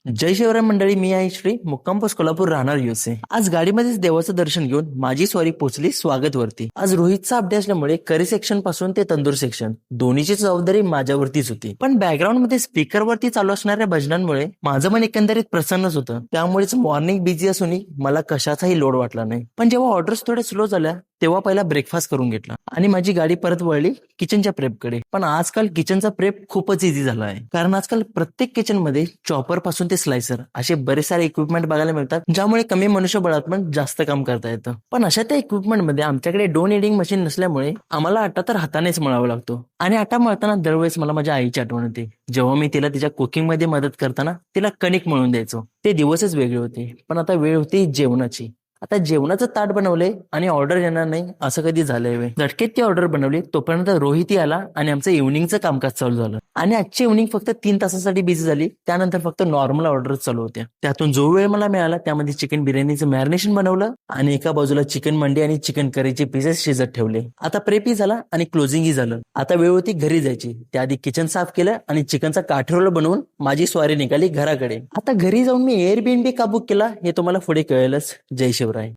जय शिवराय मंडळी, मी आहे श्री मुक्काम पोस्ट कोल्हापूर, राहणार USA. आज गाडीमध्येच देवाचं दर्शन घेऊन माझी स्वारी पोहोचली स्वागत वरती. आज रोहितचा अपडे असल्यामुळे करी सेक्शन पासून ते तंदूर सेक्शन दोन्हीची जबाबदारी माझ्यावरतीच होती. पण बॅकग्राऊंड मध्ये स्पीकर वरती चालू असणाऱ्या भजनांमुळे माझं मन एकंदरीत प्रसन्नच होतं. त्यामुळेच मॉर्निंग बिझी असूनही मला कशाचाही लोड वाटला नाही. पण जेव्हा ऑर्डर्स थोड्या स्लो झाल्या तेव्हा पहिला ब्रेकफास्ट करून घेतला आणि माझी गाडी परत वळली किचनच्या प्रेपकडे. पण आजकाल किचनचा प्रेप खूपच इझी झाला आहे, कारण आजकाल प्रत्येक किचन मध्ये चॉपर पासून ते स्लायसर असे बरेच सारे इक्विपमेंट बघायला मिळतात, ज्यामुळे कमी मनुष्यबळात पण जास्त काम करता येतं. पण अशा त्या इक्विपमेंट मध्ये आमच्याकडे डोन एडिंग मशीन नसल्यामुळे आम्हाला आटा तर हातानेच मळावा लागतो. आणि आटा मळताना दरवेळेस मला माझ्या आईची आठवण येते, जेव्हा मी तिला तिच्या कुकिंग मध्ये मदत करताना तिला कणिक मळून द्यायचो. ते दिवसच वेगळे होते. पण आता वेळ होती जेवणाची. आता जेवणाचं ताट बनवलंय आणि ऑर्डर येणार नाही असं कधी झालंय वे. झटकेत ती ऑर्डर बनवली, तोपर्यंत रोहितही आला आणि आमचं इव्हनिंगचं कामकाज चालू झालं. आणि आजची इव्हनिंग फक्त 3 तासासाठी बिझी झाली. त्यानंतर फक्त नॉर्मल ऑर्डर चालू होत्या. त्यातून जो वेळ मला मिळाला त्यामध्ये चिकन बिर्याणीचं मॅरिनेशन बनवलं आणि एका बाजूला चिकन मंडी आणि चिकन करीचे पीसेस शिजत ठेवले. आता प्रेपही झाला आणि क्लोजिंगही झालं. आता वेळ होती घरी जायची. त्याआधी किचन साफ केलं आणि चिकनचा काठरोल बनवून माझी स्वारी निघाली घराकडे. आता घरी जाऊन मी एअरबीएनबी का बुक केला हे तुम्हाला पुढे कळेलच. जय शिवराय.